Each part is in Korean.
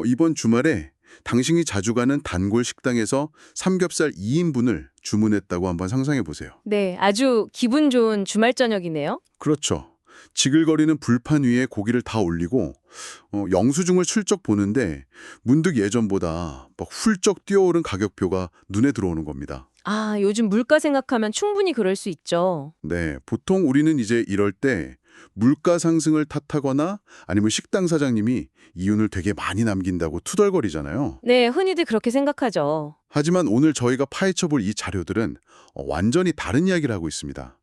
이번 주말에 당신이 자주 가는 단골 식당에서 삼겹살 2인분을 주문했다고 한번 상상해 보세요. 네, 아주 기분 좋은 주말 저녁이네요. 그렇죠. 지글거리는 불판 위에 고기를 다 올리고 영수증을 슬쩍 보는데 문득 예전보다 막 훌쩍 뛰어오른 가격표가 눈에 들어오는 겁니다. 아, 요즘 물가 생각하면 충분히 그럴 수 있죠. 네, 보통 우리는 이제 이럴 때 물가 상승을 탓하거나 아니면 식당 사장님이 이윤을 되게 많이 남긴다고 투덜거리잖아요. 네, 흔히들 그렇게 생각하죠. 하지만 오늘 저희가 파헤쳐볼 이 자료들은 완전히 다른 이야기를 하고 있습니다.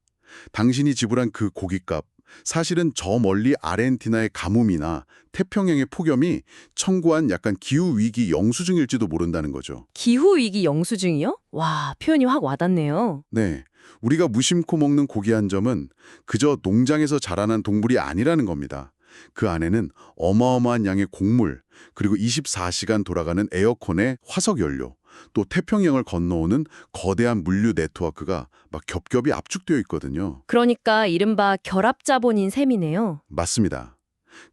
당신이 지불한 그 고깃값, 사실은 저 멀리 아르헨티나의 가뭄이나 태평양의 폭염이 청구한 약간 기후위기 영수증일지도 모른다는 거죠. 기후위기 영수증이요? 와, 표현이 확 와닿네요. 네, 우리가 무심코 먹는 고기 한 점은 그저 농장에서 자라난 동물이 아니라는 겁니다. 그 안에는 어마어마한 양의 곡물, 그리고 24시간 돌아가는 에어컨의 화석연료, 또 태평양을 건너오는 거대한 물류 네트워크가 막 겹겹이 압축되어 있거든요. 그러니까 이른바 결합자본인 셈이네요. 맞습니다.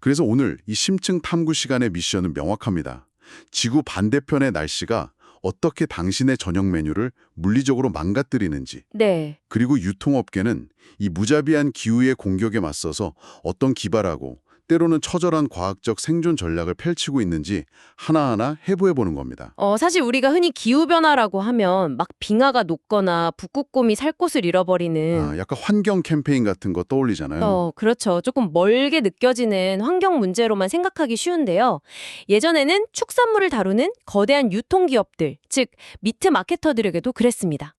그래서 오늘 이 심층 탐구 시간의 미션은 명확합니다. 지구 반대편의 날씨가 어떻게 당신의 저녁 메뉴를 물리적으로 망가뜨리는지, 네. 그리고 유통업계는 이 무자비한 기후의 공격에 맞서서 어떤 기발하고 때로는 처절한 과학적 생존 전략을 펼치고 있는지 하나하나 해부해보는 겁니다. 사실 우리가 흔히 기후변화라고 하면 막 빙하가 녹거나 북극곰이 살 곳을 잃어버리는 약간 환경 캠페인 같은 거 떠올리잖아요. 그렇죠. 조금 멀게 느껴지는 환경 문제로만 생각하기 쉬운데요. 예전에는 축산물을 다루는 거대한 유통기업들, 즉 미트 마케터들에게도 그랬습니다.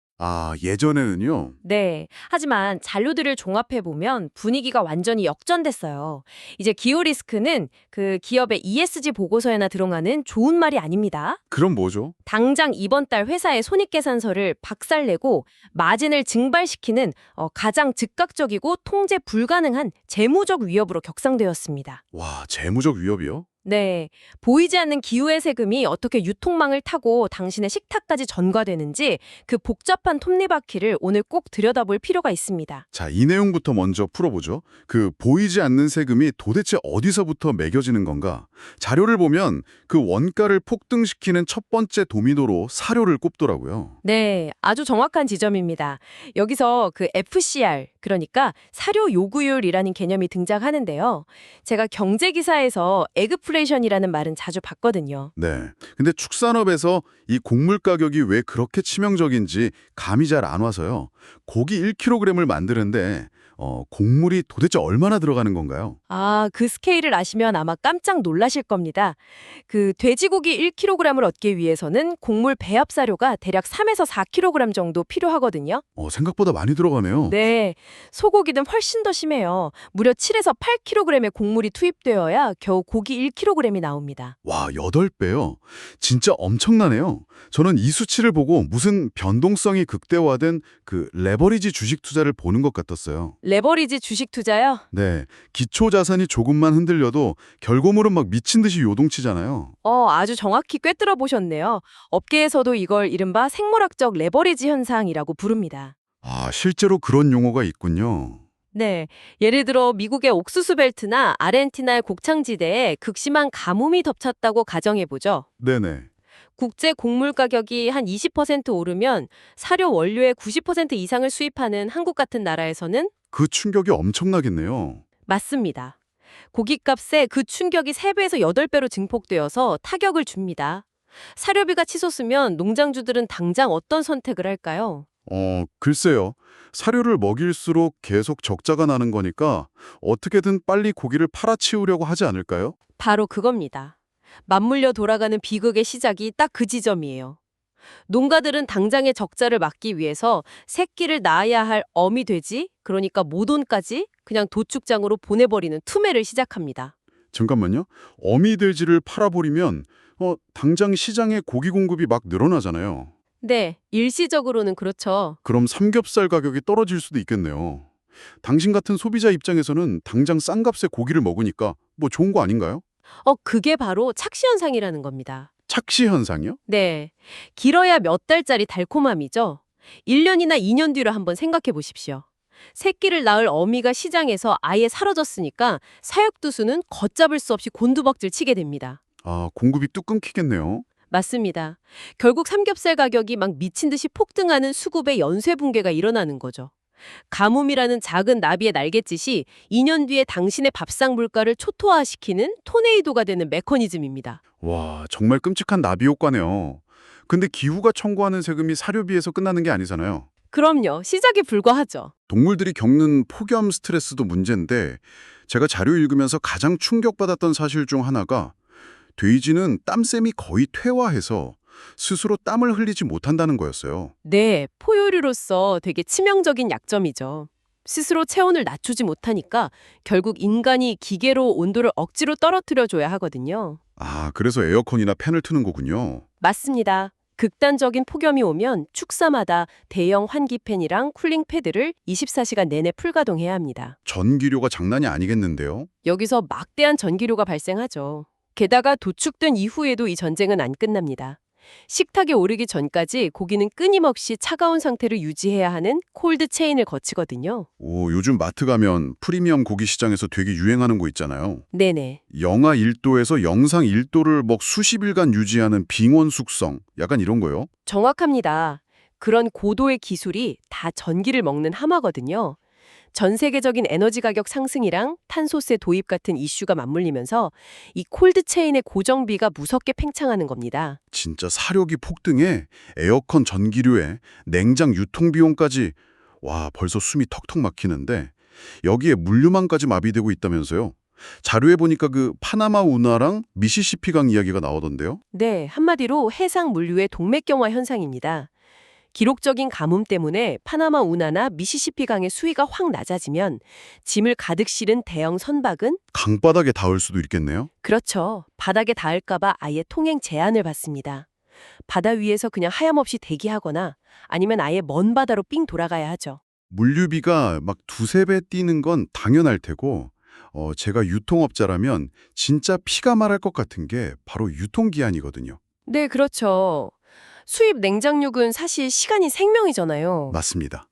예전에는요. 네. 하지만 잔류들을 종합해보면 분위기가 완전히 역전됐어요. 이제 기후 리스크는 그 기업의 ESG 보고서에나 들어가는 좋은 말이 아닙니다. 그럼 뭐죠? 당장 이번 달 회사의 손익계산서를 박살내고 마진을 증발시키는 가장 즉각적이고 통제 불가능한 재무적 위협으로 격상되었습니다. 와, 재무적 위협이요? 네, 보이지 않는 기후의 세금이 어떻게 유통망을 타고 당신의 식탁까지 전가되는지 그 복잡한 톱니바퀴를 오늘 꼭 들여다볼 필요가 있습니다. 자, 이 내용부터 먼저 풀어보죠. 그 보이지 않는 세금이 도대체 어디서부터 매겨지는 건가? 자료를 보면 그 원가를 폭등시키는 첫 번째 도미노로 사료를 꼽더라고요. 네, 아주 정확한 지점입니다. 여기서 그 FCR, 그러니까 사료 요구율이라는 개념이 등장하는데요. 제가 경제기사에서 에그플레이션이라는 말은 자주 봤거든요. 네. 근데 축산업에서 이 곡물 가격이 왜 그렇게 치명적인지 감이 잘 안 와서요. 고기 1kg을 만드는데 곡물이 도대체 얼마나 들어가는 건가요? 아, 그 스케일을 아시면 아마 깜짝 놀라실 겁니다. 그 돼지고기 1kg을 얻기 위해서는 곡물 배합 사료가 대략 3에서 4kg 정도 필요하거든요. 생각보다 많이 들어가네요. 네, 소고기는 훨씬 더 심해요. 무려 7에서 8kg의 곡물이 투입되어야 겨우 고기 1kg이 나옵니다. 와, 8배요? 진짜 엄청나네요. 저는 이 수치를 보고 무슨 변동성이 극대화된 그 레버리지 주식 투자를 보는 것 같았어요. 레버리지 주식 투자요? 네, 기초 자산이 조금만 흔들려도 결과물은 막 미친 듯이 요동치잖아요. 아주 정확히 꿰뚫어 보셨네요. 업계에서도 이걸 이른바 생물학적 레버리지 현상이라고 부릅니다. 실제로 그런 용어가 있군요. 네, 예를 들어 미국의 옥수수 벨트나 아르헨티나의 곡창지대에 극심한 가뭄이 덮쳤다고 가정해보죠. 네네. 국제 곡물 가격이 한 20% 오르면 사료 원료의 90% 이상을 수입하는 한국 같은 나라에서는 그 충격이 엄청나겠네요. 맞습니다. 고깃값에 그 충격이 3배에서 8배로 증폭되어서 타격을 줍니다. 사료비가 치솟으면 농장주들은 당장 어떤 선택을 할까요? 글쎄요. 사료를 먹일수록 계속 적자가 나는 거니까 어떻게든 빨리 고기를 팔아치우려고 하지 않을까요? 바로 그겁니다. 맞물려 돌아가는 비극의 시작이 딱 그 지점이에요. 농가들은 당장의 적자를 막기 위해서 새끼를 낳아야 할 어미 돼지, 그러니까 모돈까지 그냥 도축장으로 보내버리는 투매를 시작합니다. 잠깐만요. 어미돼지를 팔아버리면 당장 시장에 고기 공급이 막 늘어나잖아요. 네, 일시적으로는 그렇죠. 그럼 삼겹살 가격이 떨어질 수도 있겠네요. 당신 같은 소비자 입장에서는 당장 싼 값에 고기를 먹으니까 뭐 좋은 거 아닌가요? 그게 바로 착시 현상이라는 겁니다. 착시 현상이요? 네, 길어야 몇 달짜리 달콤함이죠. 1년이나 2년 뒤로 한번 생각해 보십시오. 새끼를 낳을 어미가 시장에서 아예 사라졌으니까 사육두수는 걷잡을 수 없이 곤두박질 치게 됩니다. 아, 공급이 뚝 끊기겠네요. 맞습니다. 결국 삼겹살 가격이 막 미친 듯이 폭등하는 수급의 연쇄 붕괴가 일어나는 거죠. 가뭄이라는 작은 나비의 날갯짓이 2년 뒤에 당신의 밥상 물가를 초토화시키는 토네이도가 되는 메커니즘입니다. 와, 정말 끔찍한 나비 효과네요. 근데 기후가 청구하는 세금이 사료비에서 끝나는 게 아니잖아요. 그럼요. 시작에 불과하죠. 동물들이 겪는 폭염 스트레스도 문제인데 제가 자료 읽으면서 가장 충격받았던 사실 중 하나가 돼지는 땀샘이 거의 퇴화해서 스스로 땀을 흘리지 못한다는 거였어요. 네, 포유류로서 되게 치명적인 약점이죠. 스스로 체온을 낮추지 못하니까 결국 인간이 기계로 온도를 억지로 떨어뜨려줘야 하거든요. 아, 그래서 에어컨이나 팬을 트는 거군요. 맞습니다. 극단적인 폭염이 오면 축사마다 대형 환기팬이랑 쿨링 패드를 24시간 내내 풀가동해야 합니다. 전기료가 장난이 아니겠는데요? 여기서 막대한 전기료가 발생하죠. 게다가 도축된 이후에도 이 전쟁은 안 끝납니다. 식탁에 오르기 전까지 고기는 끊임없이 차가운 상태를 유지해야 하는 콜드 체인을 거치거든요. 오, 요즘 마트 가면 프리미엄 고기 시장에서 되게 유행하는 거 있잖아요. 네네. 영하 1도에서 영상 1도를 수십 일간 유지하는 빙원 숙성, 약간 이런 거요? 정확합니다. 그런 고도의 기술이 다 전기를 먹는 하마거든요. 전 세계적인 에너지 가격 상승이랑 탄소세 도입 같은 이슈가 맞물리면서 이 콜드 체인의 고정비가 무섭게 팽창하는 겁니다. 진짜 사료비 폭등에 에어컨 전기료에 냉장 유통비용까지 와, 벌써 숨이 턱턱 막히는데 여기에 물류망까지 마비되고 있다면서요? 자료에 보니까 그 파나마 운하랑 미시시피강 이야기가 나오던데요? 네, 한마디로 해상 물류의 동맥경화 현상입니다. 기록적인 가뭄 때문에 파나마 운하나 미시시피 강의 수위가 확 낮아지면 짐을 가득 실은 대형 선박은 강바닥에 닿을 수도 있겠네요? 그렇죠. 바닥에 닿을까봐 아예 통행 제한을 받습니다. 바다 위에서 그냥 하염없이 대기하거나 아니면 아예 먼 바다로 삥 돌아가야 하죠. 물류비가 두세 배 뛰는 건 당연할 테고 제가 유통업자라면 진짜 피가 말할 것 같은 게 바로 유통기한이거든요. 네, 그렇죠. 수입 냉장육은 사실 시간이 생명이잖아요. 맞습니다.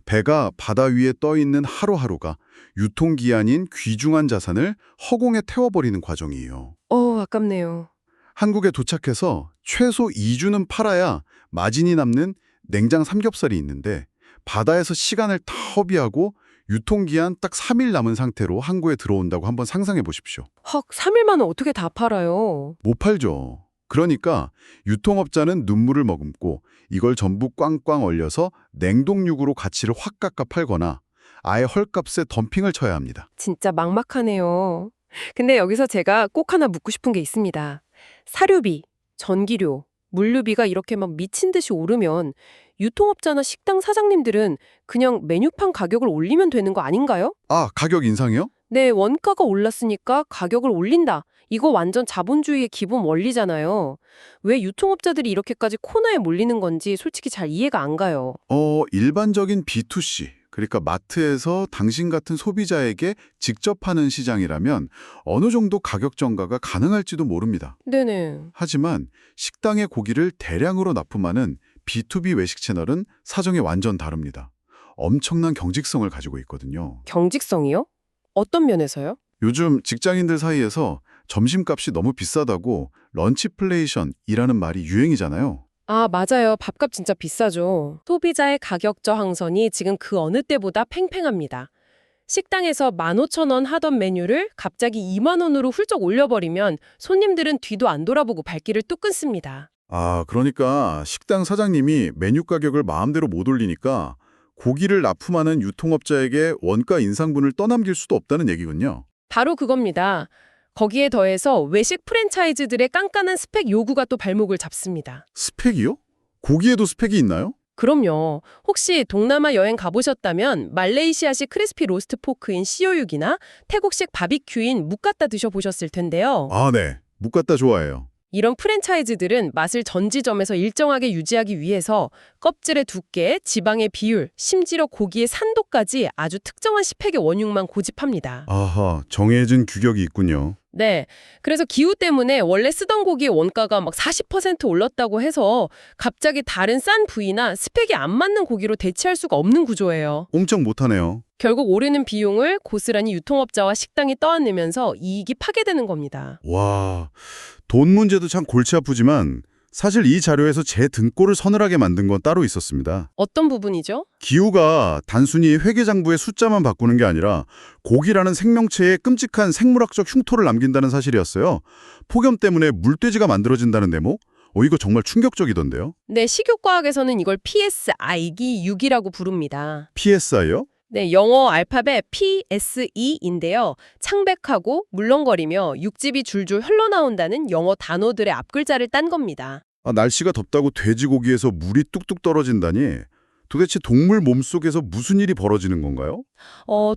배가 바다 위에 떠 있는 하루하루가 유통기한인 귀중한 자산을 허공에 태워버리는 과정이에요. 아깝네요. 한국에 도착해서 최소 2주는 팔아야 마진이 남는 냉장 삼겹살이 있는데 바다에서 시간을 다 허비하고 유통기한 딱 3일 남은 상태로 항구에 들어온다고 한번 상상해 보십시오. 3일 만에 어떻게 다 팔아요? 못 팔죠. 그러니까 유통업자는 눈물을 머금고 이걸 전부 꽝꽝 얼려서 냉동육으로 가치를 확 깎아 팔거나 아예 헐값에 덤핑을 쳐야 합니다. 진짜 막막하네요. 근데 여기서 제가 꼭 하나 묻고 싶은 게 있습니다. 사료비, 전기료, 물류비가 이렇게 막 미친 듯이 오르면 유통업자나 식당 사장님들은 그냥 메뉴판 가격을 올리면 되는 거 아닌가요? 아, 가격 인상이요? 네, 원가가 올랐으니까 가격을 올린다. 이거 완전 자본주의의 기본 원리잖아요. 왜 유통업자들이 이렇게까지 코너에 몰리는 건지 솔직히 잘 이해가 안 가요. 일반적인 B2C, 그러니까 마트에서 당신 같은 소비자에게 직접 하는 시장이라면 어느 정도 가격 정가가 가능할지도 모릅니다. 네네. 하지만 식당의 고기를 대량으로 납품하는 B2B 외식 채널은 사정이 완전 다릅니다. 엄청난 경직성을 가지고 있거든요. 경직성이요? 어떤 면에서요? 요즘 직장인들 사이에서 점심값이 너무 비싸다고 런치플레이션이라는 말이 유행이잖아요. 아, 맞아요. 밥값 진짜 비싸죠. 소비자의 가격 저항선이 지금 그 어느 때보다 팽팽합니다. 식당에서 15,000원 하던 메뉴를 갑자기 2만 원으로 훌쩍 올려버리면 손님들은 뒤도 안 돌아보고 발길을 뚝 끊습니다. 아, 그러니까 식당 사장님이 메뉴 가격을 마음대로 못 올리니까 고기를 납품하는 유통업자에게 원가 인상분을 떠넘길 수도 없다는 얘기군요. 바로 그겁니다. 거기에 더해서 외식 프랜차이즈들의 깐깐한 스펙 요구가 또 발목을 잡습니다. 스펙이요? 고기에도 스펙이 있나요? 그럼요. 혹시 동남아 여행 가보셨다면 말레이시아식 크리스피 로스트 포크인 시오육이나 태국식 바비큐인 묵가따 드셔보셨을 텐데요. 아, 네. 묵갔다 좋아해요. 이런 프랜차이즈들은 맛을 전지점에서 일정하게 유지하기 위해서 껍질의 두께, 지방의 비율, 심지어 고기의 산도까지 아주 특정한 스펙의 원육만 고집합니다. 아하, 정해진 규격이 있군요. 네. 그래서 기후 때문에 원래 쓰던 고기의 원가가 막 40% 올랐다고 해서 갑자기 다른 싼 부위나 스펙이 안 맞는 고기로 대체할 수가 없는 구조예요. 꼼짝 못하네요. 결국 오르는 비용을 고스란히 유통업자와 식당이 떠안으면서 이익이 파괴되는 겁니다. 와, 돈 문제도 참 골치 아프지만 사실 이 자료에서 제 등골을 서늘하게 만든 건 따로 있었습니다. 어떤 부분이죠? 기후가 단순히 회계장부의 숫자만 바꾸는 게 아니라 고기라는 생명체에 끔찍한 생물학적 흉터를 남긴다는 사실이었어요. 폭염 때문에 물돼지가 만들어진다는 대목? 이거 정말 충격적이던데요. 네, 식육과학에서는 이걸 PSI기 6이라고 부릅니다. PSI요? 네, 영어 알파벳 PSE인데요. 창백하고 물렁거리며 육즙이 줄줄 흘러나온다는 영어 단어들의 앞글자를 딴 겁니다. 날씨가 덥다고 돼지고기에서 물이 뚝뚝 떨어진다니 도대체 동물 몸속에서 무슨 일이 벌어지는 건가요?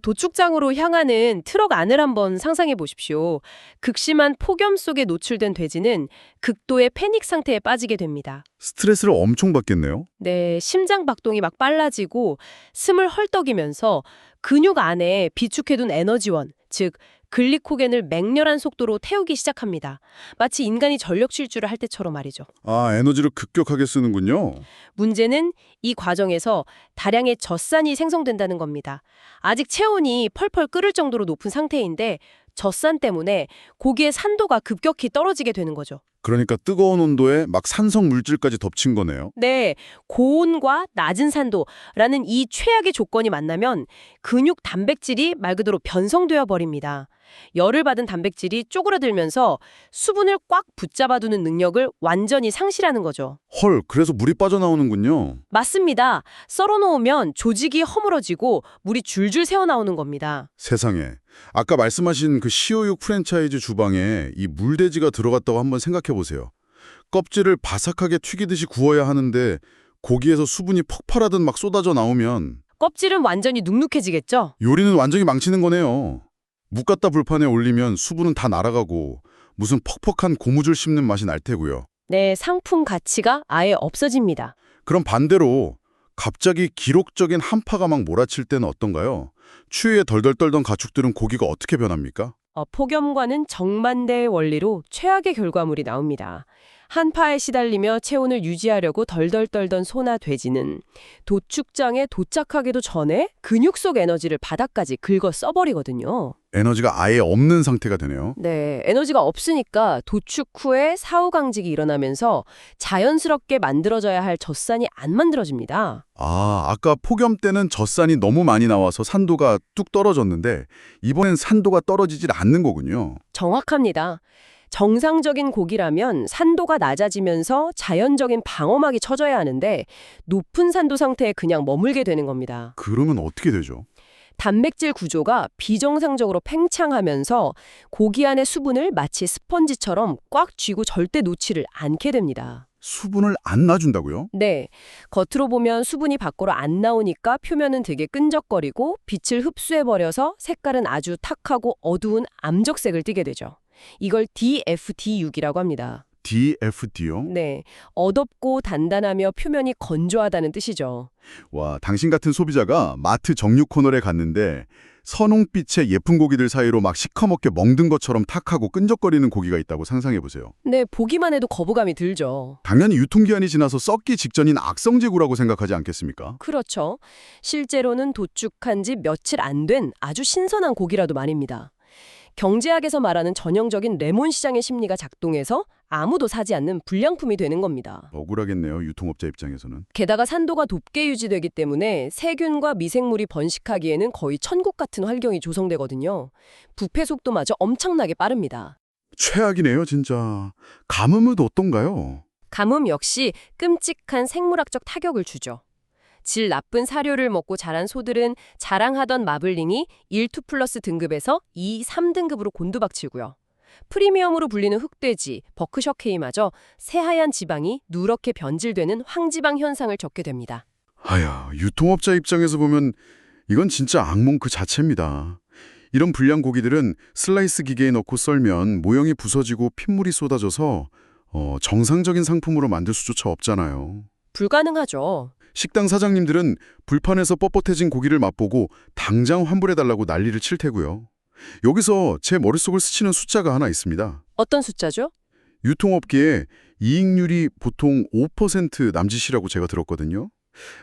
도축장으로 향하는 트럭 안을 한번 상상해 보십시오. 극심한 폭염 속에 노출된 돼지는 극도의 패닉 상태에 빠지게 됩니다. 스트레스를 엄청 받겠네요. 네, 심장 박동이 막 빨라지고 숨을 헐떡이면서 근육 안에 비축해둔 에너지원, 즉 글리코겐을 맹렬한 속도로 태우기 시작합니다. 마치 인간이 전력 질주를 할 때처럼 말이죠. 에너지를 급격하게 쓰는군요. 문제는 이 과정에서 다량의 젖산이 생성된다는 겁니다. 아직 체온이 펄펄 끓을 정도로 높은 상태인데 젖산 때문에 고기의 산도가 급격히 떨어지게 되는 거죠. 그러니까 뜨거운 온도에 막 산성 물질까지 덮친 거네요. 네, 고온과 낮은 산도라는 이 최악의 조건이 만나면 근육 단백질이 말 그대로 변성되어 버립니다. 열을 받은 단백질이 쪼그라들면서 수분을 꽉 붙잡아두는 능력을 완전히 상실하는 거죠. 헐, 그래서 물이 빠져나오는군요. 맞습니다. 썰어놓으면 조직이 허물어지고 물이 줄줄 새어나오는 겁니다. 세상에. 아까 말씀하신 그 시오육 프랜차이즈 주방에 이 물돼지가 들어갔다고 한번 생각해 보세요. 껍질을 바삭하게 튀기듯이 구워야 하는데 고기에서 수분이 폭발하듯 막 쏟아져 나오면 껍질은 완전히 눅눅해지겠죠? 요리는 완전히 망치는 거네요. 묵 갖다 불판에 올리면 수분은 다 날아가고 무슨 퍽퍽한 고무줄 씹는 맛이 날 테고요. 네, 상품 가치가 아예 없어집니다. 그럼 반대로 갑자기 기록적인 한파가 막 몰아칠 때는 어떤가요? 추위에 덜덜 떨던 가축들은 고기가 어떻게 변합니까? 폭염과는 정반대의 원리로 최악의 결과물이 나옵니다. 한파에 시달리며 체온을 유지하려고 덜덜 떨던 소나 돼지는 도축장에 도착하기도 전에 근육 속 에너지를 바닥까지 긁어 써버리거든요. 에너지가 아예 없는 상태가 되네요. 네, 에너지가 없으니까 도축 후에 사후강직이 일어나면서 자연스럽게 만들어져야 할 젖산이 안 만들어집니다. 아까 폭염 때는 젖산이 너무 많이 나와서 산도가 뚝 떨어졌는데 이번엔 산도가 떨어지질 않는 거군요. 정확합니다. 정상적인 고기라면 산도가 낮아지면서 자연적인 방어막이 쳐져야 하는데 높은 산도 상태에 그냥 머물게 되는 겁니다. 그러면 어떻게 되죠? 단백질 구조가 비정상적으로 팽창하면서 고기 안의 수분을 마치 스펀지처럼 꽉 쥐고 절대 놓지를 않게 됩니다. 수분을 안 놔준다고요? 네, 겉으로 보면 수분이 밖으로 안 나오니까 표면은 되게 끈적거리고 빛을 흡수해버려서 색깔은 아주 탁하고 어두운 암적색을 띠게 되죠. 이걸 DFD6이라고 합니다. DFD요? 네, 어둡고 단단하며 표면이 건조하다는 뜻이죠. 와, 당신 같은 소비자가 마트 정육 코너에 갔는데 선홍빛의 예쁜 고기들 사이로 막 시커멓게 멍든 것처럼 탁하고 끈적거리는 고기가 있다고 상상해 보세요. 네, 보기만 해도 거부감이 들죠. 당연히 유통기한이 지나서 썩기 직전인 악성재고라고 생각하지 않겠습니까? 그렇죠. 실제로는 도축한 지 며칠 안 된 아주 신선한 고기라도 말입니다. 경제학에서 말하는 전형적인 레몬 시장의 심리가 작동해서 아무도 사지 않는 불량품이 되는 겁니다. 억울하겠네요, 유통업자 입장에서는. 게다가 산도가 높게 유지되기 때문에 세균과 미생물이 번식하기에는 거의 천국 같은 환경이 조성되거든요. 부패 속도마저 엄청나게 빠릅니다. 최악이네요, 진짜. 가뭄은 어떤가요? 가뭄 역시 끔찍한 생물학적 타격을 주죠. 질 나쁜 사료를 먹고 자란 소들은 자랑하던 마블링이 1-2+ 등급에서 2-3등급으로 곤두박질고요. 프리미엄으로 불리는 흑돼지, 버크셔케이마저 새하얀 지방이 누렇게 변질되는 황지방 현상을 겪게 됩니다. 유통업자 입장에서 보면 이건 진짜 악몽 그 자체입니다. 이런 불량 고기들은 슬라이스 기계에 넣고 썰면 모형이 부서지고 핏물이 쏟아져서 정상적인 상품으로 만들 수조차 없잖아요. 불가능하죠. 식당 사장님들은 불판에서 뻣뻣해진 고기를 맛보고 당장 환불해달라고 난리를 칠 테고요. 여기서 제 머릿속을 스치는 숫자가 하나 있습니다. 어떤 숫자죠? 유통업계에 이익률이 보통 5% 남짓이라고 제가 들었거든요.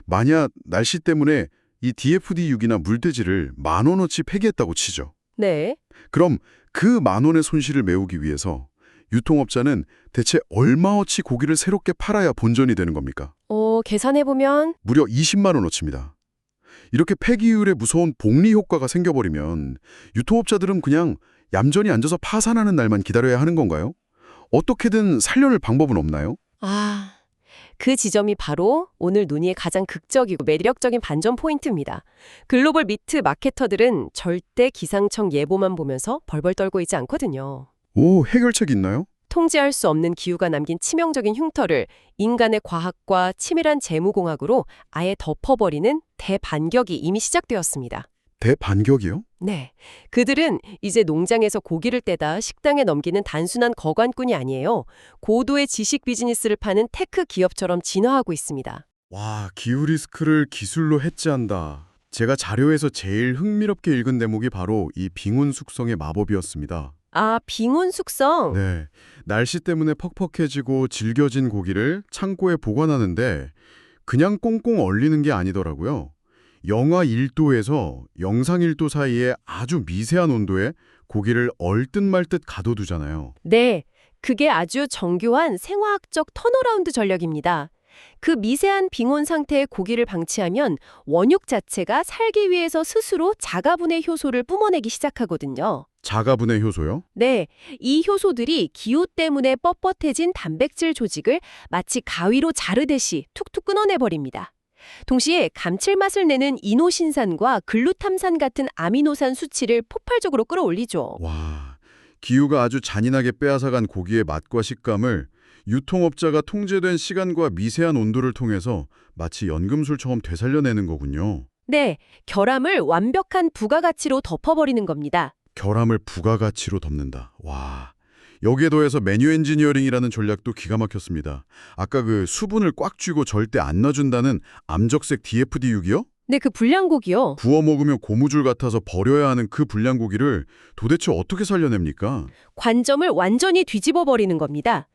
만약 날씨 때문에 이 DFD6이나 물돼지를 10,000원어치 폐기했다고 치죠. 네. 그럼 그 10,000원의 손실을 메우기 위해서 유통업자는 대체 얼마어치 고기를 새롭게 팔아야 본전이 되는 겁니까? 계산해보면 무려 20만 원어치입니다. 이렇게 폐기율에 무서운 복리 효과가 생겨버리면 유통업자들은 그냥 얌전히 앉아서 파산하는 날만 기다려야 하는 건가요? 어떻게든 살려낼 방법은 없나요? 그 지점이 바로 오늘 논의의 가장 극적이고 매력적인 반전 포인트입니다. 글로벌 미트 마케터들은 절대 기상청 예보만 보면서 벌벌 떨고 있지 않거든요. 오, 해결책이 있나요? 통제할 수 없는 기후가 남긴 치명적인 흉터를 인간의 과학과 치밀한 재무공학으로 아예 덮어버리는 대반격이 이미 시작되었습니다. 대반격이요? 네. 그들은 이제 농장에서 고기를 떼다 식당에 넘기는 단순한 거관꾼이 아니에요. 고도의 지식 비즈니스를 파는 테크 기업처럼 진화하고 있습니다. 와, 기후 리스크를 기술로 해치한다. 제가 자료에서 제일 흥미롭게 읽은 대목이 바로 이 빙운 숙성의 마법이었습니다. 빙운 숙성? 네, 날씨 때문에 퍽퍽해지고 질겨진 고기를 창고에 보관하는데 그냥 꽁꽁 얼리는 게 아니더라고요. 영하 1도에서 영상 1도 사이에 아주 미세한 온도에 고기를 얼듯 말듯 가둬두잖아요. 네. 그게 아주 정교한 생화학적 턴어라운드 전략입니다. 그 미세한 빙온 상태의 고기를 방치하면 원육 자체가 살기 위해서 스스로 자가분해 효소를 뿜어내기 시작하거든요. 자가분해 효소요? 네, 이 효소들이 기후 때문에 뻣뻣해진 단백질 조직을 마치 가위로 자르듯이 툭툭 끊어내버립니다. 동시에 감칠맛을 내는 이노신산과 글루탐산 같은 아미노산 수치를 폭발적으로 끌어올리죠. 와, 기후가 아주 잔인하게 빼앗아간 고기의 맛과 식감을 유통업자가 통제된 시간과 미세한 온도를 통해서 마치 연금술처럼 되살려내는 거군요. 네, 결함을 완벽한 부가가치로 덮어버리는 겁니다. 결함을 부가가치로 덮는다. 와, 여기에 더해서 메뉴 엔지니어링이라는 전략도 기가 막혔습니다. 아까 그 수분을 꽉 쥐고 절대 안 놔준다는 암적색 DFD6이요? 네, 그 불량고기요. 구워 먹으면 고무줄 같아서 버려야 하는 그 불량고기를 도대체 어떻게 살려냅니까? 관점을 완전히 뒤집어 버리는 겁니다.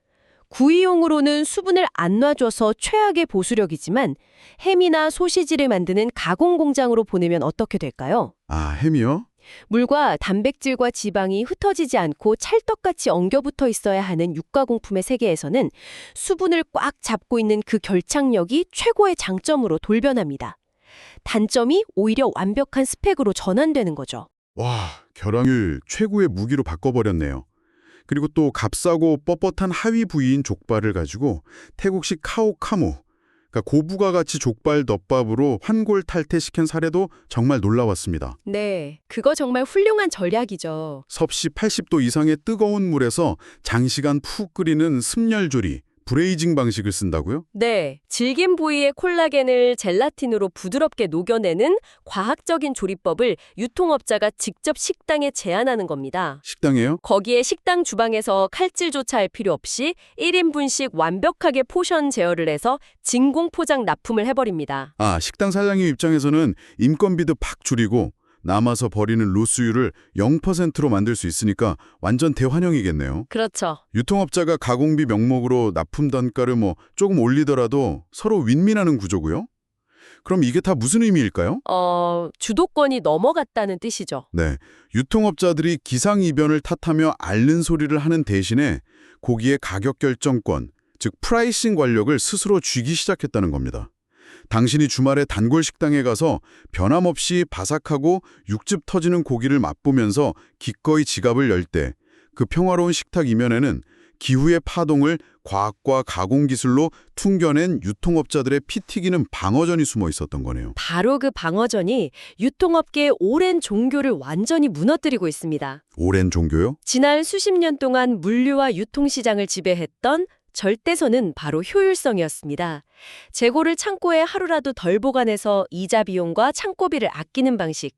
구이용으로는 수분을 안 놔줘서 최악의 보수력이지만 햄이나 소시지를 만드는 가공 공장으로 보내면 어떻게 될까요? 아, 햄이요? 물과 단백질과 지방이 흩어지지 않고 찰떡같이 엉겨붙어 있어야 하는 육가공품의 세계에서는 수분을 꽉 잡고 있는 그 결착력이 최고의 장점으로 돌변합니다. 단점이 오히려 완벽한 스펙으로 전환되는 거죠. 와, 결함을 최고의 무기로 바꿔버렸네요. 그리고 또 값싸고 뻣뻣한 하위 부위인 족발을 가지고 태국식 카오카무, 그러니까 고부가가치 족발 덮밥으로 환골 탈퇴시킨 사례도 정말 놀라웠습니다. 네, 그거 정말 훌륭한 전략이죠. 섭씨 80도 이상의 뜨거운 물에서 장시간 푹 끓이는 습열조리, 브레이징 방식을 쓴다고요? 네, 질긴 부위의 콜라겐을 젤라틴으로 부드럽게 녹여내는 과학적인 조리법을 유통업자가 직접 식당에 제안하는 겁니다. 식당에요? 거기에 식당 주방에서 칼질조차 할 필요 없이 1인분씩 완벽하게 포션 제어를 해서 진공 포장 납품을 해버립니다. 아, 식당 사장님 입장에서는 인건비도 팍 줄이고 남아서 버리는 로스율을 0%로 만들 수 있으니까 완전 대환영이겠네요. 그렇죠. 유통업자가 가공비 명목으로 납품 단가를 조금 올리더라도 서로 윈윈하는 구조고요. 그럼 이게 다 무슨 의미일까요? 주도권이 넘어갔다는 뜻이죠. 네, 유통업자들이 기상이변을 탓하며 앓는 소리를 하는 대신에 고기의 가격 결정권, 즉 프라이싱 권력을 스스로 쥐기 시작했다는 겁니다. 당신이 주말에 단골 식당에 가서 변함없이 바삭하고 육즙 터지는 고기를 맛보면서 기꺼이 지갑을 열 때 그 평화로운 식탁 이면에는 기후의 파동을 과학과 가공기술로 퉁겨낸 유통업자들의 피 튀기는 방어전이 숨어 있었던 거네요. 바로 그 방어전이 유통업계의 오랜 종교를 완전히 무너뜨리고 있습니다. 오랜 종교요? 지난 수십 년 동안 물류와 유통시장을 지배했던 절대선은 바로 효율성이었습니다. 재고를 창고에 하루라도 덜 보관해서 이자 비용과 창고비를 아끼는 방식,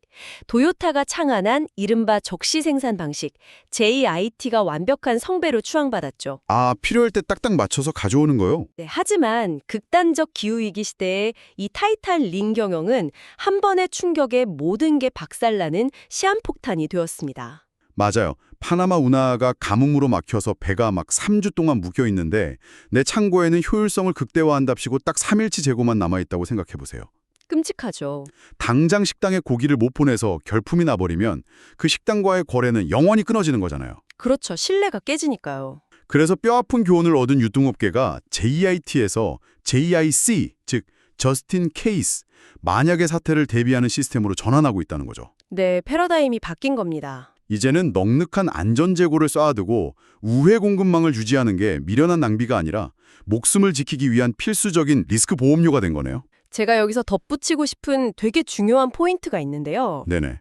도요타가 창안한 이른바 적시 생산 방식, JIT가 완벽한 성배로 추앙받았죠. 아, 필요할 때 딱딱 맞춰서 가져오는 거요? 네, 하지만 극단적 기후위기 시대에 이 타이탄 링 경영은 한 번의 충격에 모든 게 박살나는 시한폭탄이 되었습니다. 맞아요. 파나마 운하가 가뭄으로 막혀서 배가 막 3주 동안 묵혀 있는데 내 창고에는 효율성을 극대화한답시고 딱 3일치 재고만 남아있다고 생각해보세요. 끔찍하죠. 당장 식당에 고기를 못 보내서 결품이 나버리면 그 식당과의 거래는 영원히 끊어지는 거잖아요. 그렇죠. 신뢰가 깨지니까요. 그래서 뼈아픈 교훈을 얻은 유통업계가 JIT에서 JIC, 즉 저스틴 케이스, 만약의 사태를 대비하는 시스템으로 전환하고 있다는 거죠. 네, 패러다임이 바뀐 겁니다. 이제는 넉넉한 안전재고를 쌓아두고 우회 공급망을 유지하는 게 미련한 낭비가 아니라 목숨을 지키기 위한 필수적인 리스크 보험료가 된 거네요. 제가 여기서 덧붙이고 싶은 되게 중요한 포인트가 있는데요. 네네.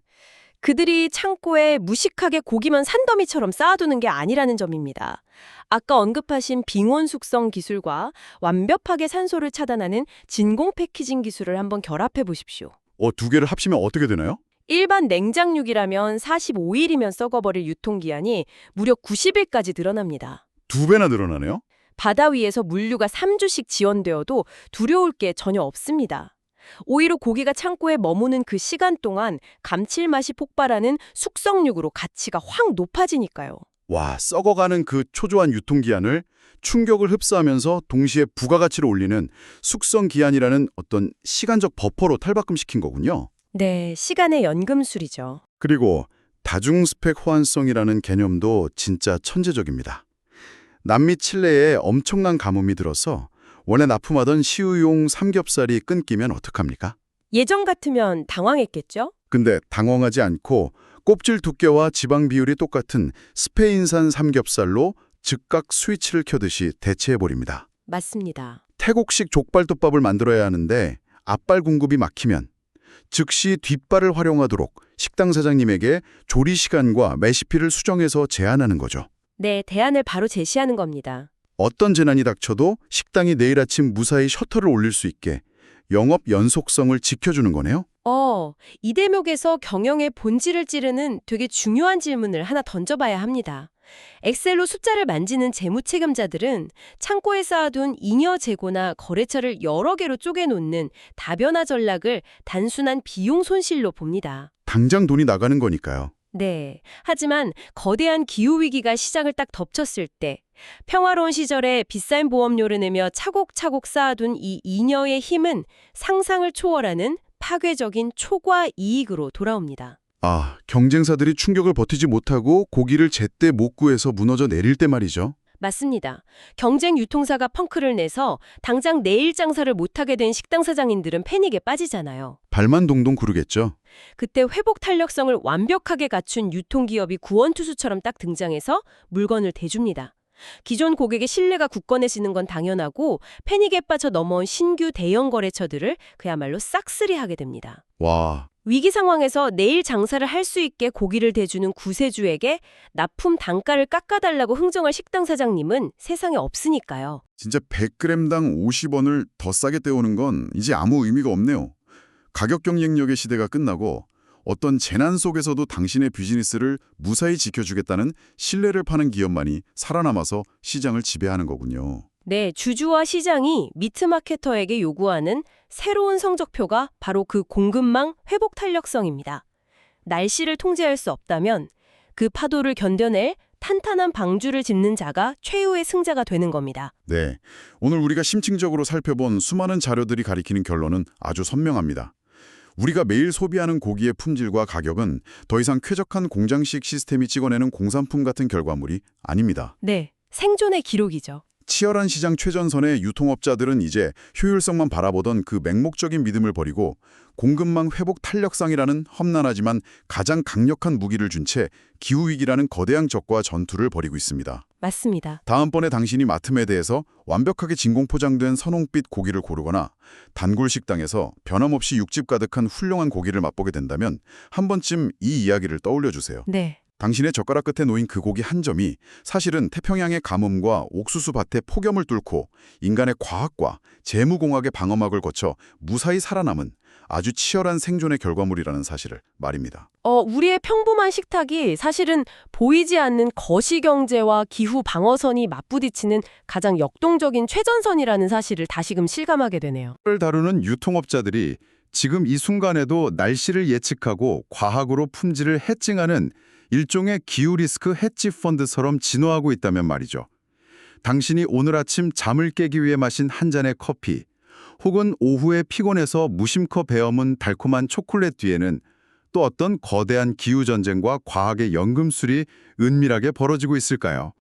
그들이 창고에 무식하게 고기만 산더미처럼 쌓아두는 게 아니라는 점입니다. 아까 언급하신 빙원 숙성 기술과 완벽하게 산소를 차단하는 진공 패키징 기술을 한번 결합해 보십시오. 두 개를 합치면 어떻게 되나요? 일반 냉장육이라면 45일이면 썩어버릴 유통기한이 무려 90일까지 늘어납니다. 2배나 늘어나네요? 바다 위에서 물류가 3주씩 지연되어도 두려울 게 전혀 없습니다. 오히려 고기가 창고에 머무는 그 시간 동안 감칠맛이 폭발하는 숙성육으로 가치가 확 높아지니까요. 와, 썩어가는 그 초조한 유통기한을 충격을 흡수하면서 동시에 부가가치를 올리는 숙성기한이라는 어떤 시간적 버퍼로 탈바꿈시킨 거군요. 네, 시간의 연금술이죠. 그리고 다중스펙 호환성이라는 개념도 진짜 천재적입니다. 남미 칠레에 엄청난 가뭄이 들어서 원래 납품하던 시우용 삼겹살이 끊기면 어떡합니까? 예전 같으면 당황했겠죠? 근데 당황하지 않고 껍질 두께와 지방 비율이 똑같은 스페인산 삼겹살로 즉각 스위치를 켜듯이 대체해버립니다. 맞습니다. 태국식 족발덮밥을 만들어야 하는데 앞발 공급이 막히면 즉시 뒷발을 활용하도록 식당 사장님에게 조리 시간과 레시피를 수정해서 제안하는 거죠. 네, 대안을 바로 제시하는 겁니다. 어떤 재난이 닥쳐도 식당이 내일 아침 무사히 셔터를 올릴 수 있게 영업 연속성을 지켜주는 거네요. 이 대목에서 경영의 본질을 찌르는 되게 중요한 질문을 하나 던져봐야 합니다. 엑셀로 숫자를 만지는 재무 책임자들은 창고에 쌓아둔 잉여 재고나 거래처를 여러 개로 쪼개놓는 다변화 전략을 단순한 비용 손실로 봅니다. 당장 돈이 나가는 거니까요. 네. 하지만 거대한 기후위기가 시장을 딱 덮쳤을 때 평화로운 시절에 비싼 보험료를 내며 차곡차곡 쌓아둔 이 잉여의 힘은 상상을 초월하는 파괴적인 초과 이익으로 돌아옵니다. 경쟁사들이 충격을 버티지 못하고 고기를 제때 못 구해서 무너져 내릴 때 말이죠. 맞습니다. 경쟁 유통사가 펑크를 내서 당장 내일 장사를 못하게 된 식당 사장님들은 패닉에 빠지잖아요. 발만 동동 구르겠죠. 그때 회복 탄력성을 완벽하게 갖춘 유통기업이 구원투수처럼 딱 등장해서 물건을 대줍니다. 기존 고객의 신뢰가 굳건해지는 건 당연하고 패닉에 빠져 넘어온 신규 대형 거래처들을 그야말로 싹쓸이하게 됩니다. 와, 위기 상황에서 내일 장사를 할 수 있게 고기를 대주는 구세주에게 납품 단가를 깎아달라고 흥정할 식당 사장님은 세상에 없으니까요. 진짜 100g당 50원을 더 싸게 떼오는 건 이제 아무 의미가 없네요. 가격 경쟁력의 시대가 끝나고 어떤 재난 속에서도 당신의 비즈니스를 무사히 지켜주겠다는 신뢰를 파는 기업만이 살아남아서 시장을 지배하는 거군요. 네, 주주와 시장이 미트마케터에게 요구하는 새로운 성적표가 바로 그 공급망 회복 탄력성입니다. 날씨를 통제할 수 없다면 그 파도를 견뎌낼 탄탄한 방주를 짚는 자가 최후의 승자가 되는 겁니다. 네, 오늘 우리가 심층적으로 살펴본 수많은 자료들이 가리키는 결론은 아주 선명합니다. 우리가 매일 소비하는 고기의 품질과 가격은 더 이상 쾌적한 공장식 시스템이 찍어내는 공산품 같은 결과물이 아닙니다. 네, 생존의 기록이죠. 치열한 시장 최전선의 유통업자들은 이제 효율성만 바라보던 그 맹목적인 믿음을 버리고 공급망 회복 탄력성이라는 험난하지만 가장 강력한 무기를 준 채 기후위기라는 거대한 적과 전투를 벌이고 있습니다. 맞습니다. 다음번에 당신이 맡음에 대해서 완벽하게 진공 포장된 선홍빛 고기를 고르거나 단골 식당에서 변함없이 육즙 가득한 훌륭한 고기를 맛보게 된다면 한 번쯤 이 이야기를 떠올려 주세요. 네. 당신의 젓가락 끝에 놓인 그 고기 한 점이 사실은 태평양의 가뭄과 옥수수 밭의 폭염을 뚫고 인간의 과학과 재무공학의 방어막을 거쳐 무사히 살아남은 아주 치열한 생존의 결과물이라는 사실을 말입니다. 우리의 평범한 식탁이 사실은 보이지 않는 거시경제와 기후 방어선이 맞부딪히는 가장 역동적인 최전선이라는 사실을 다시금 실감하게 되네요. 를 다루는 유통업자들이 지금 이 순간에도 날씨를 예측하고 과학으로 품질을 해칭하는 일종의 기후리스크 해치 펀드처럼 진화하고 있다면 말이죠. 당신이 오늘 아침 잠을 깨기 위해 마신 한 잔의 커피, 혹은 오후에 피곤해서 무심코 베어문 달콤한 초콜릿 뒤에는 또 어떤 거대한 기후전쟁과 과학의 연금술이 은밀하게 벌어지고 있을까요?